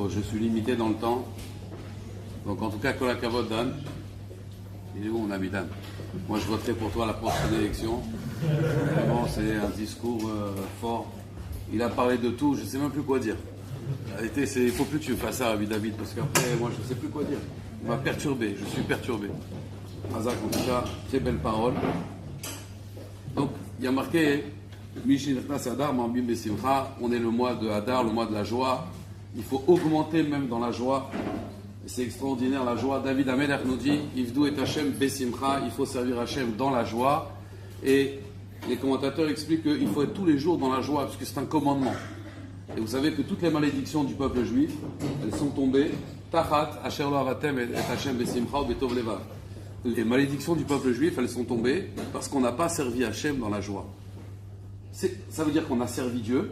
je suis limité dans le temps. Donc en tout cas, Kol HaKavod, Dan. Il est où mon ami Dan? Moi, je voterai pour toi à la prochaine élection. Vraiment, c'est un discours fort. Il a parlé de tout, je ne sais même plus quoi dire. La vérité, il ne faut plus que tu fasses ça, David, parce qu'après, moi, je ne sais plus quoi dire. Il m'a perturbé, je suis perturbé. Hazak, en tout cas, très belle parole. Donc, il y a marqué, Mishinachnas Hadar, Mambim Besimcha, on est le mois de Hadar, le mois de la joie. Il faut augmenter même dans la joie. C'est extraordinaire la joie. David Amelech nous dit, Ivdou et Hashem Besimcha, il faut servir Hashem dans la joie. Et les commentateurs expliquent qu'il faut être tous les jours dans la joie, parce que c'est un commandement. Et vous savez que toutes les malédictions du peuple juif, elles sont tombées. Tachat, Asher lo avatem et Hashem Besimcha ou Betov Levav. Les malédictions du peuple juif, elles sont tombées parce qu'on n'a pas servi Hashem dans la joie. Ça veut dire qu'on a servi Dieu,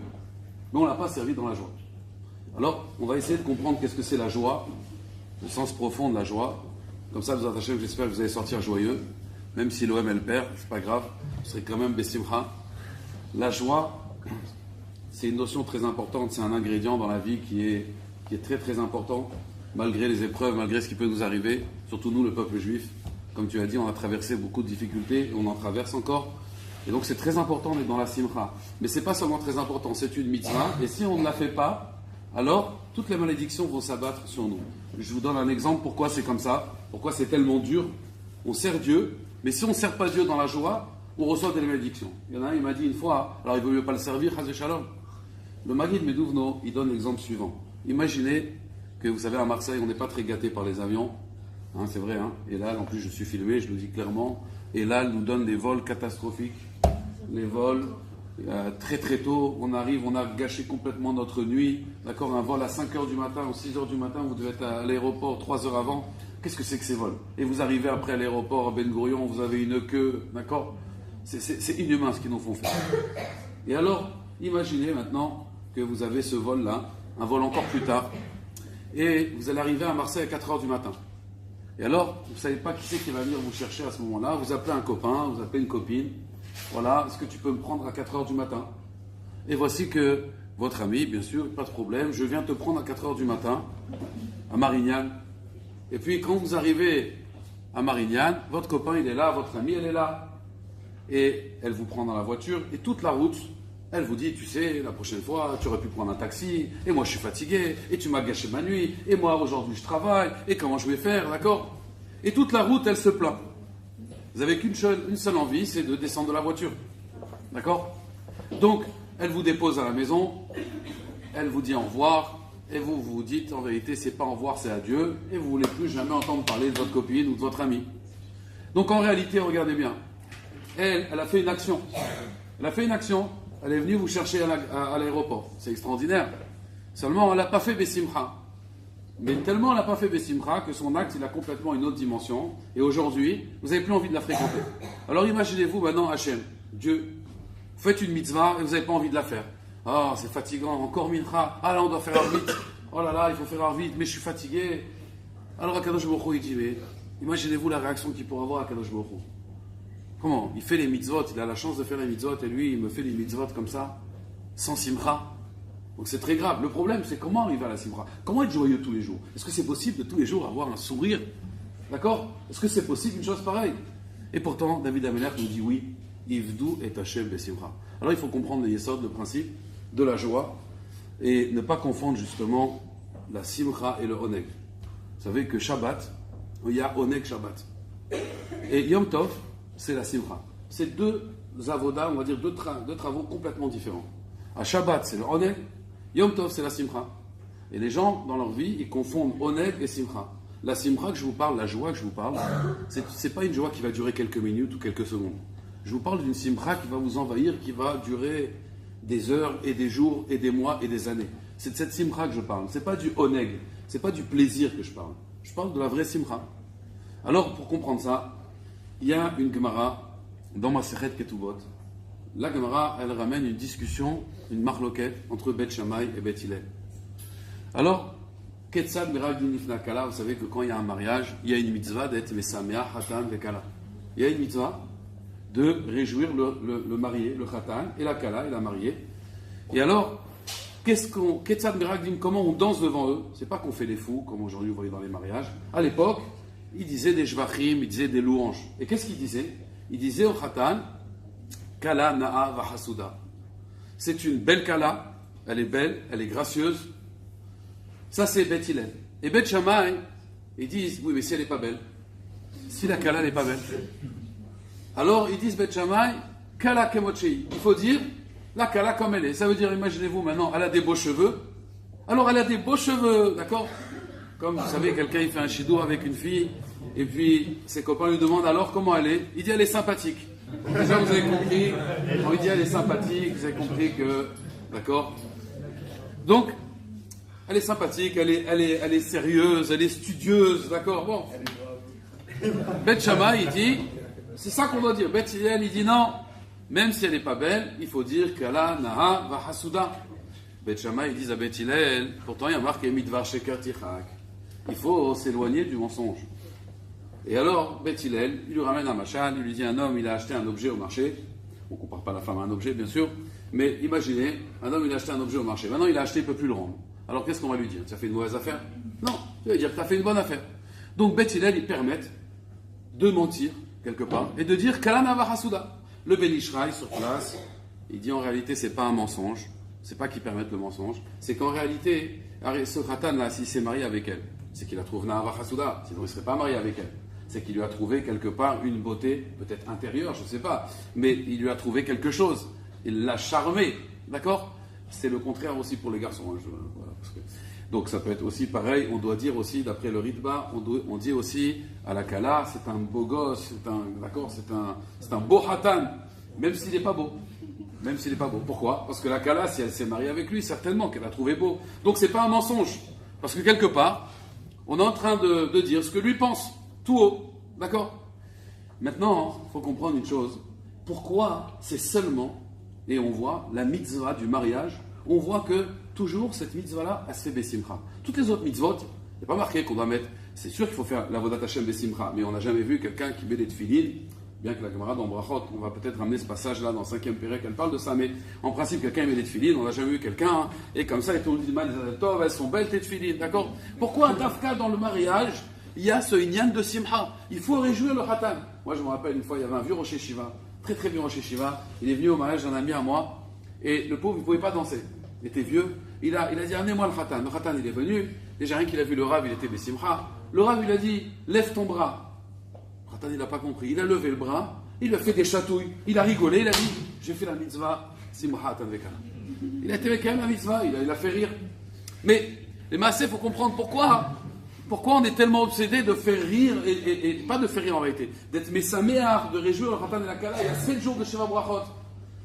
mais on ne l'a pas servi dans la joie. Alors, on va essayer de comprendre qu'est-ce que c'est la joie, le sens profond de la joie. Comme ça, vous attachez, j'espère que vous allez sortir joyeux. Même si l'OM elle perd, c'est pas grave, vous serez quand même Bessimcha. La joie, c'est une notion très importante, c'est un ingrédient dans la vie qui est très très important, malgré les épreuves, malgré ce qui peut nous arriver, surtout nous, le peuple juif. Comme tu as dit, on a traversé beaucoup de difficultés et on en traverse encore. Et donc c'est très important d'être dans la simcha. Mais c'est pas seulement très important, c'est une mitzvah. Et si on ne la fait pas, alors toutes les malédictions vont s'abattre sur nous. Je vous donne un exemple pourquoi c'est comme ça, pourquoi c'est tellement dur. On sert Dieu, mais si on ne sert pas Dieu dans la joie, on reçoit des malédictions. Il y en a un, il m'a dit une fois, alors il ne vaut mieux pas le servir, Chaz Shalom. Le Maguid Medouvno, il donne l'exemple suivant. Imaginez que vous savez, à Marseille, on n'est pas très gâté par les avions. Hein, c'est vrai, hein. Et là, en plus, je suis filmé, je le dis clairement. Et là, elle nous donne des vols catastrophiques. Les vols, très très tôt, on arrive, on a gâché complètement notre nuit. D'accord, un vol à 5h du matin ou 6h du matin, vous devez être à l'aéroport 3 heures avant. Qu'est-ce que c'est que ces vols? Et vous arrivez après à l'aéroport à Ben Gurion, vous avez une queue, d'accord? C'est inhumain ce qu'ils nous font faire. Et alors, imaginez maintenant que vous avez ce vol-là, un vol encore plus tard, et vous allez arriver à Marseille à 4h du matin. Et alors, vous ne savez pas qui c'est qui va venir vous chercher à ce moment-là. Vous appelez un copain, vous appelez une copine. Voilà, est-ce que tu peux me prendre à 4h du matin? Et voici que votre ami, bien sûr, pas de problème, je viens te prendre à 4h du matin, à Marignane. Et puis, quand vous arrivez à Marignane, votre copain, il est là, votre amie, elle est là. Et elle vous prend dans la voiture, et toute la route, elle vous dit, tu sais, la prochaine fois, tu aurais pu prendre un taxi, et moi je suis fatigué, et tu m'as gâché ma nuit, et moi aujourd'hui je travaille, et comment je vais faire, d'accord? Et toute la route, elle se plaint. Vous avez qu'une seule envie, c'est de descendre de la voiture. D'accord? Donc, elle vous dépose à la maison, elle vous dit au revoir, et vous vous dites, en vérité, c'est pas au revoir, c'est adieu, et vous ne voulez plus jamais entendre parler de votre copine ou de votre ami. Donc en réalité, regardez bien, elle a fait une action. Elle a fait une action. Elle est venue vous chercher à l'aéroport. C'est extraordinaire. Seulement, elle n'a pas fait Bessimcha. Mais tellement elle n'a pas fait Bessimcha que son acte, il a complètement une autre dimension. Et aujourd'hui, vous n'avez plus envie de la fréquenter. Alors imaginez-vous maintenant Hachem, Dieu. Vous faites une mitzvah et vous n'avez pas envie de la faire. Ah, c'est fatigant, encore mincha. Ah là, on doit faire vite. Oh là là, il faut faire vite, mais je suis fatigué. Alors Akadosh Baruch Hu, il dit, mais imaginez-vous la réaction qu'il pourra avoir à Akadosh Baruch Hu. Comment? Il fait les mitzvot, il a la chance de faire les mitzvot, et lui, il me fait les mitzvot comme ça, sans simcha. Donc c'est très grave. Le problème, c'est comment arriver à la simcha. Comment être joyeux tous les jours? Est-ce que c'est possible de tous les jours avoir un sourire? D'accord? Est-ce que c'est possible une chose pareille? Et pourtant, David Amelech nous dit oui, Ivdou et Hashem besimcha. Alors il faut comprendre les yesod, le principe de la joie, et ne pas confondre justement la simcha et le oneg. Vous savez que Shabbat, il y a oneg Shabbat. Et Yom Tov, c'est la simcha. C'est deux avodas, on va dire deux travaux complètement différents. À Shabbat, c'est le oneg, Yom Tov, c'est la simcha. Et les gens, dans leur vie, ils confondent oneg et simcha. La simcha que je vous parle, la joie que je vous parle, c'est pas une joie qui va durer quelques minutes ou quelques secondes. Je vous parle d'une simcha qui va vous envahir, qui va durer des heures et des jours et des mois et des années. C'est de cette simcha que je parle. C'est pas du oneg, c'est pas du plaisir que je parle. Je parle de la vraie simcha. Alors, pour comprendre ça, il y a une Gemara dans Masechet Ketubot. La Gemara, elle ramène une discussion, une marloquette entre Bet Shammai et Bet Hillel. Alors, Ketzad Mirag Nifna Kala, vous savez que quand il y a un mariage, il y a une mitzvah d'être Mesamea Hatan Vekala. Il y a une mitzvah de réjouir le marié, le Khatan, et la Kala, et la mariée. Et alors, Comment on danse devant eux? C'est pas qu'on fait les fous, comme aujourd'hui vous voyez dans les mariages. À l'époque, ils disaient des jvachim, ils disaient des louanges. Et qu'est-ce qu'ils disaient? Ils disaient au khatan, Kala na'a vahasuda. C'est une belle kala, elle est belle, elle est gracieuse. Ça c'est Bet Hillel. Et Bet Shammai, ils disent, oui mais si elle n'est pas belle, si la kala n'est pas belle, alors ils disent Bet Shammai, Kala kemotchei. Il faut dire la kala comme elle est. Ça veut dire, imaginez-vous maintenant, elle a des beaux cheveux. Alors elle a des beaux cheveux, d'accord? Comme vous savez, quelqu'un il fait un chidour avec une fille, et puis ses copains lui demandent alors comment elle est. Il dit elle est sympathique. Déjà vous avez compris, on lui dit elle est sympathique, vous avez compris que, d'accord? Donc, elle est sympathique, elle est sérieuse, elle est studieuse, d'accord? Bon. Bet Shammai il dit, c'est ça qu'on doit dire. Bet Hillel il dit non. Même si elle n'est pas belle, il faut dire Kala naha vahasuda. Bet Shammai, ils disent à Bet Hillel, pourtant il y a marqué Midvar Sheker Tichak. Il faut s'éloigner du mensonge. Et alors, Bet Hillel, il lui ramène un machal, il lui dit un homme, il a acheté un objet au marché. On ne compare pas la femme à un objet, bien sûr, mais imaginez, un homme, il a acheté un objet au marché. Maintenant, il a acheté, il ne peut plus le rendre. Alors qu'est-ce qu'on va lui dire? Tu as fait une mauvaise affaire? Non, tu vas dire que tu as fait une bonne affaire. Donc Bet Hillel, ils permettent de mentir, quelque part, et de dire Kala naha vahasuda. Le Ben Ishraï, sur place, il dit en réalité, c'est pas un mensonge, c'est pas qu'ils permettent le mensonge, c'est qu'en réalité, ce khatan là, s'il s'est marié avec elle, c'est qu'il a trouvé Naha vahasuda, sinon il ne serait pas marié avec elle. C'est qu'il lui a trouvé quelque part une beauté, peut-être intérieure, je ne sais pas, mais il lui a trouvé quelque chose. Il l'a charmé, d'accord? C'est le contraire aussi pour les garçons. Hein, voilà, donc ça peut être aussi pareil, on doit dire aussi, d'après le Ritba, on dit aussi à la Kala, c'est un beau gosse, c'est un beau Hatan, même s'il n'est pas beau. Même s'il n'est pas beau. Pourquoi? Parce que la Kala, si elle s'est mariée avec lui, certainement qu'elle a trouvé beau. Donc c'est pas un mensonge. Parce que quelque part, on est en train de dire ce que lui pense, tout haut. D'accord? Maintenant, il faut comprendre une chose. Pourquoi c'est seulement, et on voit la mitzvah du mariage, on voit que toujours cette mitzvah-là, elle se fait besimcha. Toutes les autres mitzvot, il n'y a pas marqué qu'on doit mettre. C'est sûr qu'il faut faire la vodat Hashem besimcha, mais on n'a jamais vu quelqu'un qui met des tefillin, bien que la Gemara dans Brachot, on va peut-être ramener ce passage-là dans le 5e Pérec, elle parle de ça, mais en principe, quelqu'un met des tefillin, on n'a jamais vu quelqu'un, hein, et comme ça, et tout le monde dit, elles sont belles tes tefillin, d'accord? Pourquoi un tafka dans le mariage, il y a ce inyan de simcha? Il faut réjouir le khatan. Moi, je me rappelle une fois, il y avait un vieux Rosh Yeshiva, très très vieux Rosh Yeshiva, il est venu au mariage d'un ami à moi, et le pauvre, il ne pouvait pas danser. Il était vieux, il a dit amenez-moi le khatan. Le khatan il est venu, déjà rien qu'il a vu le rav, il était besimcha. Le rav il a dit lève ton bras. Le khatan il n'a pas compris, il a levé le bras, il lui a fait des chatouilles, il a rigolé, il a dit j'ai fait la mitzvah simcha tanvekala. Il a été avec elle la mitzvah, il a fait rire. Mais les massés, il faut comprendre pourquoi on est tellement obsédé de faire rire, et pas de faire rire en réalité, d'être messaméar, de réjouir le khatan et la kala. Il y a 7 jours de Sheva Brachot.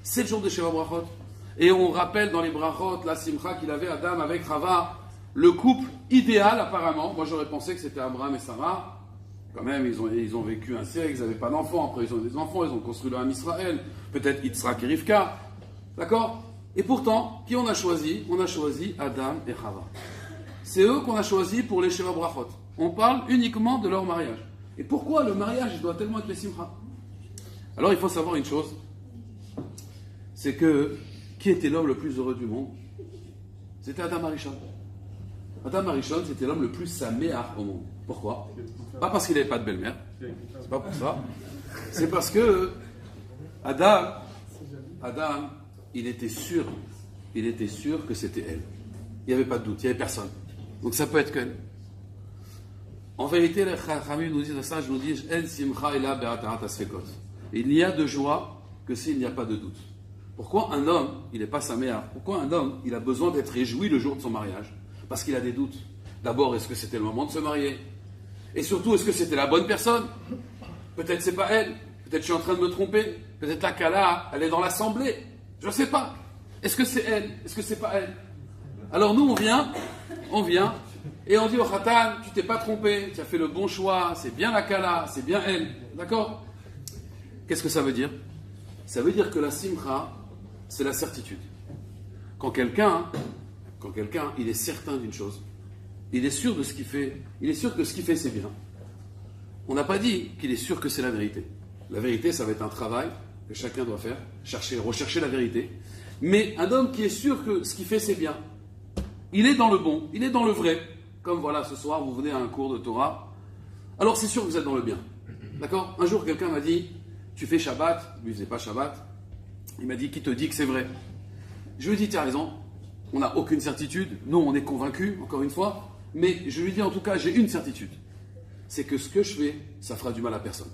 7 jours de Sheva Brachot. Et on rappelle dans les brachot la simcha qu'il avait Adam avec Chava, le couple idéal apparemment. Moi j'aurais pensé que c'était Abraham et Sarah. Quand même, ils ont vécu un siècle, ils n'avaient pas d'enfants. Après ils ont eu des enfants, ils ont construit le Ham Israël. Peut-être Yitzhak et Rivka. D'accord? Et pourtant, qui on a choisi? On a choisi Adam et Chava. C'est eux qu'on a choisi pour les Sheva Brachot. On parle uniquement de leur mariage. Et pourquoi le mariage doit tellement être les simcha? Alors il faut savoir une chose, c'est que qui était l'homme le plus heureux du monde? C'était Adam Arishon. Adam Arishon, c'était l'homme le plus saméach au monde. Pourquoi? Pas parce qu'il n'avait pas de belle-mère. C'est pas pour ça. C'est parce que Adam, il était sûr que c'était elle. Il n'y avait pas de doute, il n'y avait personne. Donc ça peut être qu'elle. En vérité, les Chachamim nous disent ça, je nous dis, El simcha ela be'atarat asfekot. Il n'y a de joie que s'il n'y a pas de doute. Pourquoi un homme, il n'est pas sa mère? Pourquoi un homme, il a besoin d'être réjoui le jour de son mariage? Parce qu'il a des doutes. D'abord, est-ce que c'était le moment de se marier? Et surtout, est-ce que c'était la bonne personne? Peut-être c'est pas elle. Peut-être je suis en train de me tromper. Peut-être la Kala, elle est dans l'assemblée. Je ne sais pas. Est-ce que c'est elle? Est-ce que c'est pas elle? Alors nous, on vient, et on dit au Khatan, tu t'es pas trompé, tu as fait le bon choix, c'est bien la Kala, c'est bien elle. D'accord? Qu'est-ce que ça veut dire? Ça veut dire que la simcha, c'est la certitude. Quand quelqu'un, il est certain d'une chose, il est sûr de ce qu'il fait, il est sûr que ce qu'il fait c'est bien. On n'a pas dit qu'il est sûr que c'est la vérité. La vérité, ça va être un travail que chacun doit faire, rechercher la vérité. Mais un homme qui est sûr que ce qu'il fait c'est bien, il est dans le bon, il est dans le vrai. Comme voilà, ce soir, vous venez à un cours de Torah. Alors c'est sûr que vous êtes dans le bien. D'accord? Un jour, quelqu'un m'a dit, tu fais Shabbat. Lui, il ne faisait pas Shabbat. Il m'a dit, qui te dit que c'est vrai? Je lui ai dit, tu as raison. On n'a aucune certitude. Nous, on est convaincus, encore une fois. Mais je lui ai dit, en tout cas, j'ai une certitude. C'est que ce que je fais, ça fera du mal à personne.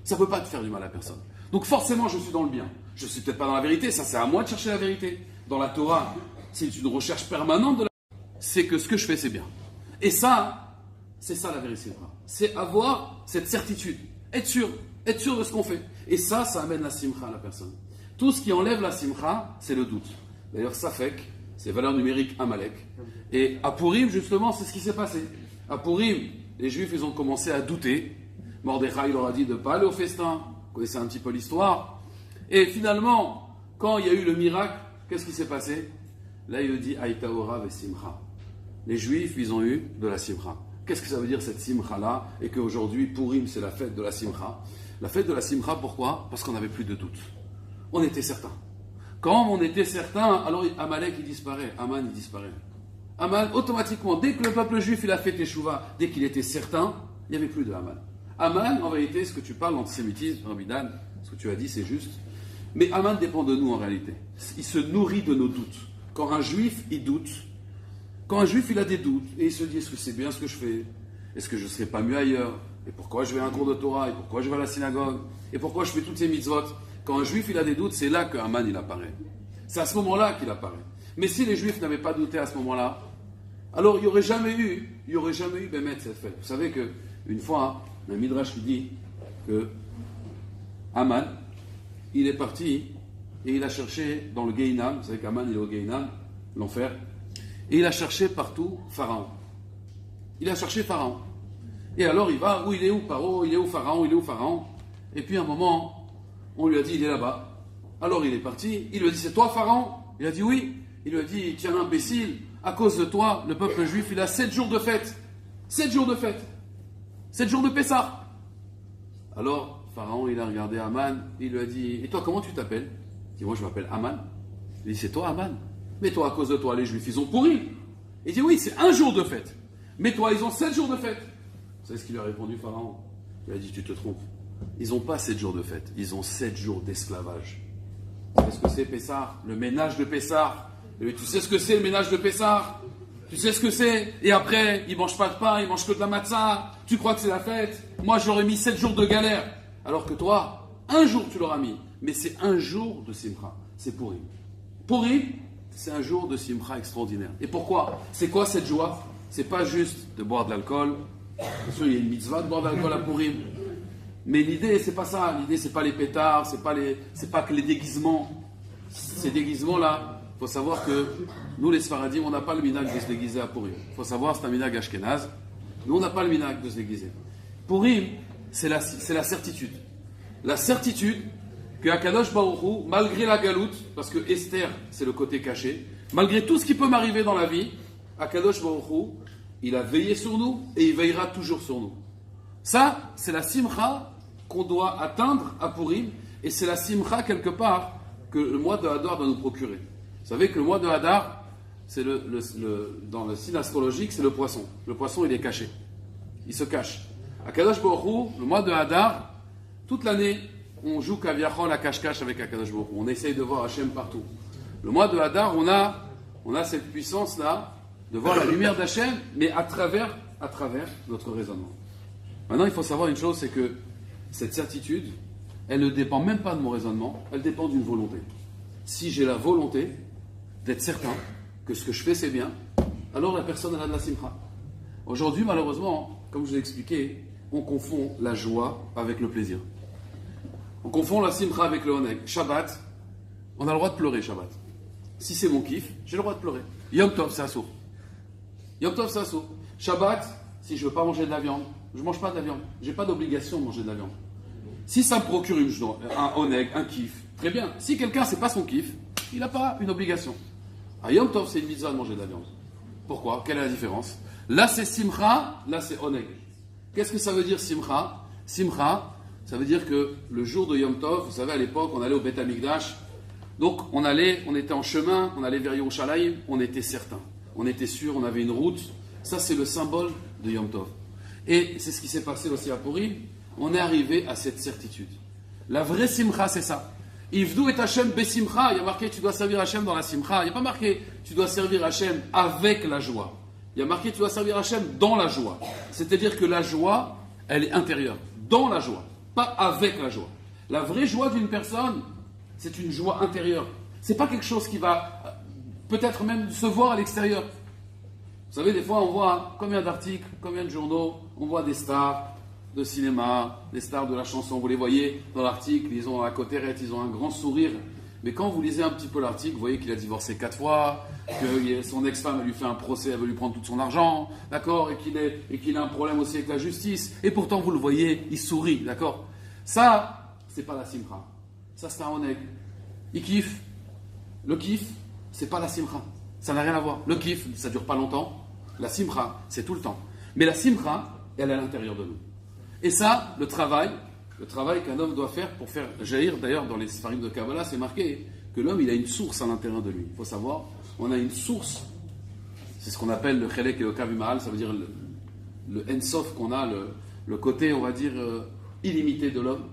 Ça ne peut pas te faire du mal à personne. Donc forcément, je suis dans le bien. Je ne suis peut-être pas dans la vérité. Ça, c'est à moi de chercher la vérité. Dans la Torah, c'est une recherche permanente de la vérité. C'est que ce que je fais, c'est bien. Et ça, c'est ça la vérité. C'est avoir cette certitude. Être sûr de ce qu'on fait. Et ça amène la simcha à la personne. Tout ce qui enlève la simcha, c'est le doute. D'ailleurs, Safek, c'est valeur numérique Amalek. Et à Purim, justement, c'est ce qui s'est passé. À Purim, les Juifs, ils ont commencé à douter. Mordechai leur a dit de ne pas aller au festin. Vous connaissez un petit peu l'histoire. Et finalement, quand il y a eu le miracle, qu'est-ce qui s'est passé? Là, il dit Aïta Ora ve Simcha. Les Juifs, ils ont eu de la simcha. Qu'est-ce que ça veut dire cette simcha-là? Et qu'aujourd'hui, Purim, c'est la fête de la simcha. La fête de la simcha, pourquoi? Parce qu'on n'avait plus de doute. On était certain. Quand on était certain, alors Amalek, il disparaît. Aman, il disparaît. Aman, automatiquement, dès que le peuple juif, il a fait Teshuvah, dès qu'il était certain, il n'y avait plus de Aman. Aman, en réalité, ce que tu parles d'antisémitisme, Rabbi Dan, ce que tu as dit, c'est juste. Mais Aman dépend de nous, en réalité. Il se nourrit de nos doutes. Quand un juif, il doute, quand un juif, il a des doutes, et il se dit, est-ce que c'est bien ce que je fais? Est-ce que je ne serais pas mieux ailleurs? Et pourquoi je vais à un cours de Torah? Et pourquoi je vais à la synagogue? Et pourquoi je fais toutes ces mitzvot? Quand un juif, il a des doutes, c'est là que Aman, il apparaît. C'est à ce moment-là qu'il apparaît. Mais si les juifs n'avaient pas douté à ce moment-là, alors il n'y aurait jamais eu Bémet cette fête. Vous savez qu'une fois, un Midrash qui dit que Aman, il est parti et il a cherché dans le Gehinam, vous savez qu'Aman, il est au Gehinam, l'enfer, et il a cherché partout Pharaon. Il a cherché Pharaon. Et alors il va, où il est où Paro? Il est où Pharaon? Il est où Pharaon? Et puis à un moment, on lui a dit, il est là-bas. Alors il est parti, il lui a dit, c'est toi Pharaon? Il a dit oui. Il lui a dit, tiens imbécile, à cause de toi, le peuple juif, il a 7 jours de fête. 7 jours de fête. 7 jours de Pessah. Alors Pharaon, il a regardé Aman, il lui a dit, et toi comment tu t'appelles? Il dit, moi je m'appelle Aman. Il dit, c'est toi Aman? Mais toi, à cause de toi, les juifs, ils ont pourri. Il dit, oui, c'est 1 jour de fête. Mais toi, ils ont 7 jours de fête. Vous savez ce qu'il lui a répondu, Pharaon? Il a dit, tu te trompes. Ils n'ont pas 7 jours de fête, ils ont 7 jours d'esclavage. Qu'est-ce que c'est Pessah? Le ménage de Pessah. Tu sais ce que c'est le ménage de Pessah? Tu sais ce que c'est? Et après, ils ne mangent pas de pain, ils mangent que de la matzah. Tu crois que c'est la fête? Moi, j'aurais mis 7 jours de galère. Alors que toi, 1 jour tu l'auras mis. Mais c'est 1 jour de simcha. C'est Purim. Purim, c'est un jour de simcha extraordinaire. Et pourquoi? C'est quoi cette joie? C'est pas juste de boire de l'alcool. Bien sûr, il y a une mitzvah de boire de l'alcool à Purim. Mais l'idée, c'est pas ça. L'idée, c'est pas les pétards, c'est pas que les déguisements. Ces déguisements-là, il faut savoir que nous, les Sfaradim, on n'a pas le minhag de se déguiser à Purim. Il faut savoir, c'est un minhag ashkénaze. Nous, on n'a pas le minhag de se déguiser. Purim, c'est la certitude. La certitude que Akadosh Baruch Hu, malgré la galoute, parce que Esther, c'est le côté caché, malgré tout ce qui peut m'arriver dans la vie, Akadosh Baruch Hu, il a veillé sur nous et il veillera toujours sur nous. Ça, c'est la simcha qu'on doit atteindre à Purim, et c'est la simcha quelque part que le mois de Hadar doit nous procurer. Vous savez que le mois de Hadar, c'est dans le signe astrologique, c'est le poisson. Le poisson, il est caché. Il se cache. À Kadosh Baruch Hu, le mois de Hadar, toute l'année, on joue Kaviachol à cache-cache avec Akadosh Baruch Hu. On essaye de voir Hachem partout. Le mois de Hadar, on a cette puissance-là de voir la lumière d'Hachem, mais à travers notre raisonnement. Maintenant, il faut savoir une chose, c'est que cette certitude, elle ne dépend même pas de mon raisonnement, elle dépend d'une volonté. Si j'ai la volonté d'être certain que ce que je fais, c'est bien, alors la personne, elle a de la simcha. Aujourd'hui, malheureusement, comme je l'ai expliqué, on confond la joie avec le plaisir. On confond la simcha avec le oneg. Shabbat, on a le droit de pleurer, Shabbat. Si c'est mon kiff, j'ai le droit de pleurer. Yom Tov, c'est assourd. Yom Tov, c'est assourd. Shabbat, si je ne veux pas manger de la viande, je ne mange pas de la viande. Je n'ai pas d'obligation de manger de la viande. Si ça me procure un oneg, un kiff, très bien. Si quelqu'un, c'est pas son kiff, il n'a pas une obligation. À Yom Tov, c'est une mitzvah de manger de la viande. Pourquoi? Quelle est la différence? Là, c'est simcha, là, c'est oneg. Qu'est-ce que ça veut dire simcha? Simcha, ça veut dire que le jour de Yom Tov, vous savez, à l'époque, on allait au Beth Amikdash. Donc, on était en chemin, on allait vers Yerushalayim, on était certain. on était sûr, on avait une route. Ça, c'est le symbole de Yom Tov. Et c'est ce qui s'est passé aussi à Purim. On est arrivé à cette certitude. La vraie simcha, c'est ça. Ivdou et Hachem besimcha. Il y a marqué tu dois servir Hachem dans la simcha. Il n'y a pas marqué tu dois servir Hachem avec la joie. Il y a marqué tu dois servir Hachem dans la joie. C'est-à-dire que la joie, elle est intérieure. Dans la joie. Pas avec la joie. La vraie joie d'une personne, c'est une joie intérieure. C'est pas quelque chose qui va peut-être même se voir à l'extérieur. Vous savez, des fois, on voit combien d'articles, combien de journaux, on voit des stars de cinéma, des stars de la chanson. Vous les voyez dans l'article, ils ont à côté, ils ont un grand sourire. Mais quand vous lisez un petit peu l'article, vous voyez qu'il a divorcé 4 fois, que son ex-femme lui fait un procès, elle veut lui prendre tout son argent, d'accord, et qu'il a un problème aussi avec la justice. Et pourtant, vous le voyez, il sourit, d'accord. Ça, c'est pas la simcha. Ça, c'est un oneg. Il kiffe. Le kiff, c'est pas la simcha. Ça n'a rien à voir. Le kiff, ça dure pas longtemps. La simcha, c'est tout le temps. Mais la simcha, elle est à l'intérieur de nous. Et ça, le travail qu'un homme doit faire pour faire jaillir, d'ailleurs, dans les Sfarim de Kabbalah, c'est marqué que l'homme, il a une source à l'intérieur de lui. Il faut savoir, on a une source, c'est ce qu'on appelle le Chelek et le Kavimal, ça veut dire le Ensof qu'on a, le côté, on va dire, illimité de l'homme.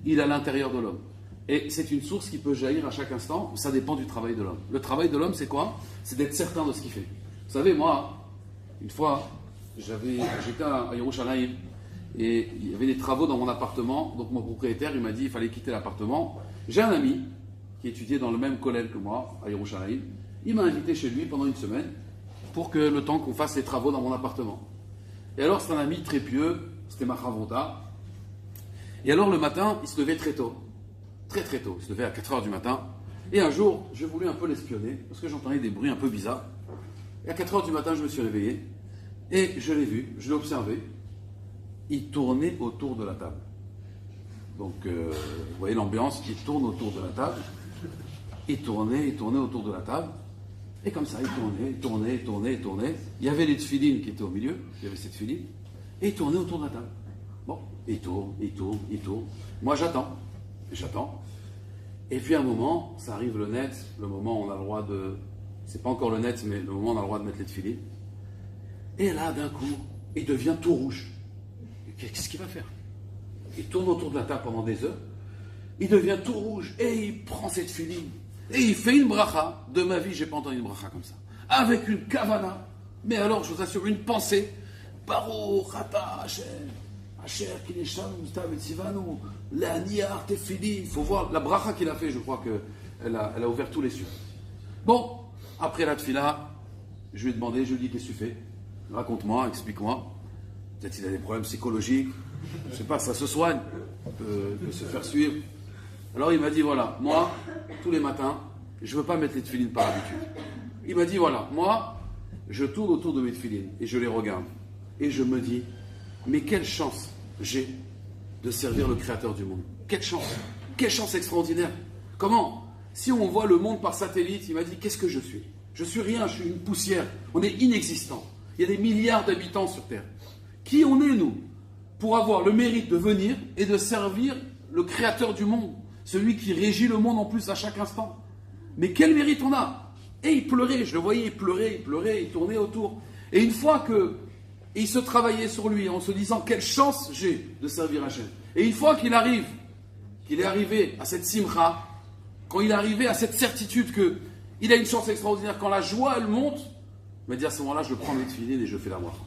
Il est à l'intérieur de l'homme. Et c'est une source qui peut jaillir à chaque instant, ça dépend du travail de l'homme. Le travail de l'homme, c'est quoi? C'est d'être certain de ce qu'il fait. Vous savez, moi, une fois, j'étais à Yerushalayim, et il y avait des travaux dans mon appartement, donc mon propriétaire, il m'a dit qu'il fallait quitter l'appartement. J'ai un ami qui étudiait dans le même collège que moi, à Yerushalayim. Il m'a invité chez lui pendant une semaine, pour que le temps qu'on fasse les travaux dans mon appartement. Et alors, c'est un ami très pieux, c'était ma chavonta. Et alors, le matin, il se levait très tôt. Très très tôt, il se levait à 4h du matin. Et un jour, je voulais un peu l'espionner, parce que j'entendais des bruits un peu bizarres. Et à 4h du matin, je me suis réveillé, et je l'ai vu, je l'ai observé. Il tournait autour de la table. Donc, vous voyez l'ambiance, il tourne autour de la table. Il tournait autour de la table. Et comme ça, il tournait. Il y avait les tefilines qui étaient au milieu, il y avait ces tefilines. Et il tournait autour de la table. Bon, il tourne. Moi, j'attends. Et puis à un moment, ça arrive le net, le moment où on a le droit de... C'est pas encore le net, mais le moment où on a le droit de mettre les tefilines. Et là, d'un coup, il devient tout rouge. Qu'est-ce qu'il va faire? Il tourne autour de la table pendant des heures. Il devient tout rouge. Et il prend cette tefilines. Et il fait une bracha. De ma vie, j'ai pas entendu une bracha comme ça. Avec une kavana. Mais alors, je vous assure, une pensée. Baruch ata Hashem. Il faut voir la bracha qu'il a fait, je crois qu'elle a ouvert tous les cieux. Bon, après la tfila, je lui ai demandé, je lui ai dit, qu'est-ce que tu fais? Raconte-moi, explique-moi. Peut-être qu'il a des problèmes psychologiques, je ne sais pas, ça se soigne, peut se faire suivre. Alors il m'a dit, voilà, moi, tous les matins, je ne veux pas mettre les tfilines par habitude. Il m'a dit, voilà, moi, je tourne autour de mes tfilines et je les regarde. Et je me dis, mais quelle chance j'ai de servir le Créateur du monde. Quelle chance extraordinaire. Comment? Si on voit le monde par satellite, il m'a dit, qu'est-ce que je suis? Je suis rien, je suis une poussière. On est inexistant. Il y a des milliards d'habitants sur Terre. Qui on est, nous, pour avoir le mérite de venir et de servir le Créateur du monde, celui qui régit le monde en plus à chaque instant? Mais quel mérite on a? Et il pleurait, je le voyais, il pleurait, il tournait autour. Et une fois que et il se travaillait sur lui en se disant quelle chance j'ai de servir Hachem. Et une fois qu'il est arrivé à cette simcha, quand il est arrivé à cette certitude qu'il a une chance extraordinaire, quand la joie elle monte, il m'a dit à ce moment-là, je prends les tefilines et je fais la bracha.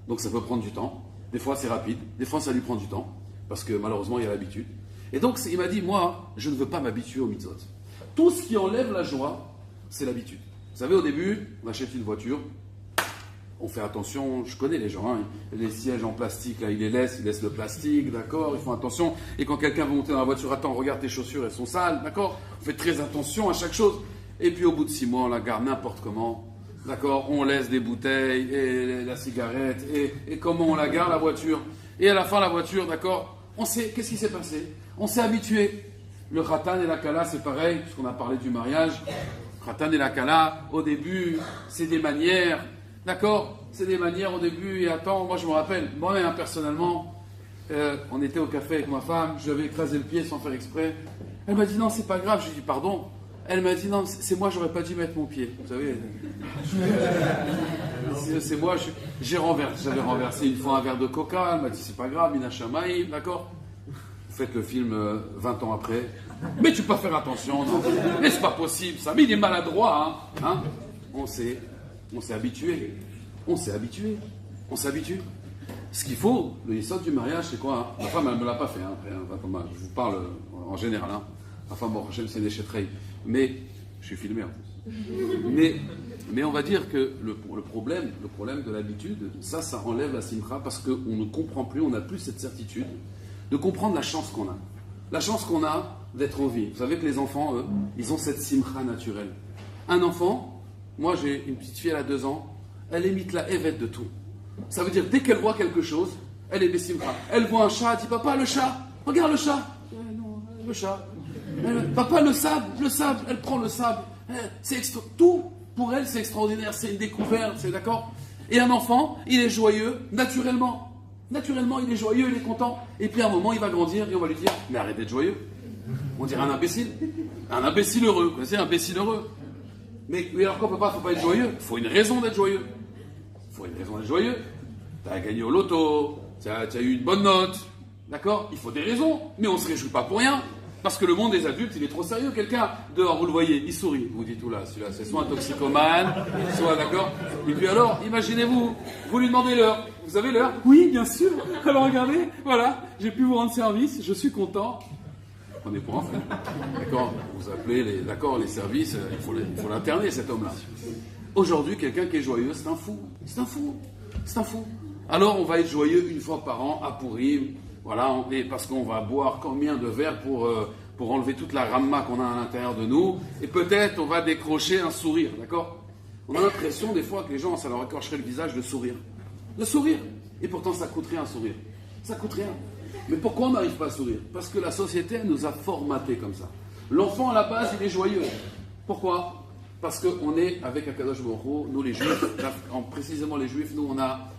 Donc ça peut prendre du temps. Des fois c'est rapide, des fois ça lui prend du temps, parce que malheureusement il y a l'habitude. Et donc il m'a dit, moi, je ne veux pas m'habituer aux mitzvot. Tout ce qui enlève la joie, c'est l'habitude. Vous savez, au début, on achète une voiture. On fait attention, je connais les gens, hein, les sièges en plastique, là, ils laissent le plastique, d'accord, ils font attention. Et quand quelqu'un veut monter dans la voiture, attends, regarde tes chaussures, elles sont sales, d'accord. On fait très attention à chaque chose. Et puis au bout de 6 mois, on la garde n'importe comment, d'accord. On laisse des bouteilles, et la cigarette, et comment on la garde, la voiture. Et à la fin, la voiture, d'accord, on sait, qu'est-ce qui s'est passé? On s'est habitué. Le khatan et la kala, c'est pareil, puisqu'on a parlé du mariage. Khatan et la kala, au début, c'est des manières. D'accord, c'est des manières au début, et attends, moi je me rappelle, moi-même personnellement, on était au café avec ma femme, je lui avais écrasé le pied sans faire exprès. Elle m'a dit non, c'est pas grave, j'ai dit pardon. Elle m'a dit non, c'est moi, j'aurais pas dû mettre mon pied. Vous savez, C'est moi, j'avais renversé une fois un verre de coca, elle m'a dit c'est pas grave, Mina Shamaï, d'accord? Vous faites le film 20 ans après. Mais tu peux pas faire attention, non? Mais c'est pas possible, ça. Mais il est maladroit, hein? On s'est habitué. On s'habitue. Ce qu'il faut, le yesod du mariage, c'est quoi? Ma femme, elle me l'a pas fait, hein, après, je vous parle en général, hein. Ma femme, bon, c'est des chétreilles. Mais, je suis filmé en plus. Mais on va dire que le problème de l'habitude, ça enlève la simcha parce qu'on ne comprend plus, on n'a plus cette certitude de comprendre la chance qu'on a. La chance qu'on a d'être en vie. Vous savez que les enfants, eux, ils ont cette simcha naturelle. Un enfant, moi j'ai une petite fille, elle a 2 ans, elle imite la évête de tout. Ça veut dire, dès qu'elle voit quelque chose, elle est bessimcha. Elle voit un chat, elle dit, papa, le chat, regarde le chat. Non, le chat. Papa, le sable, elle prend le sable. Tout, pour elle, c'est extraordinaire, c'est une découverte, c'est d'accord? Et un enfant, il est joyeux, naturellement. Naturellement, il est joyeux, il est content. Et puis à un moment, il va grandir et on va lui dire, mais arrête d'être joyeux. On dirait un imbécile. Un imbécile heureux. Vous connaissez un imbécile heureux? Mais alors quoi, papa, il ne faut pas être joyeux? Il faut une raison d'être joyeux. Tu as gagné au loto, tu as eu une bonne note. D'accord? Il faut des raisons. Mais on ne se réjouit pas pour rien. Parce que le monde des adultes, il est trop sérieux. Quelqu'un, dehors, vous le voyez, il sourit. Vous dites, oula, celui-là, c'est soit un toxicomane, soit, d'accord? Et puis alors, imaginez-vous, vous lui demandez l'heure. Vous avez l'heure? Oui, bien sûr. Alors regardez, voilà, j'ai pu vous rendre service, je suis content. On est pour un fou. D'accord? Vous appelez les services, il faut l'interner, cet homme-là. Aujourd'hui, quelqu'un qui est joyeux, c'est un fou. Alors, on va être joyeux une fois par an, à Pourim. Voilà, parce qu'on va boire combien de verres pour enlever toute la ramma qu'on a à l'intérieur de nous. Et peut-être, on va décrocher un sourire, d'accord? On a l'impression, des fois, que les gens, ça leur écorcherait le visage de sourire. De sourire. Et pourtant, ça coûte rien, sourire. Ça coûte rien. Mais pourquoi on n'arrive pas à sourire? Parce que la société nous a formatés comme ça. L'enfant, à la base, il est joyeux. Pourquoi? Parce qu'on est avec Akadosh Baruch Hu, nous les Juifs, précisément les Juifs, nous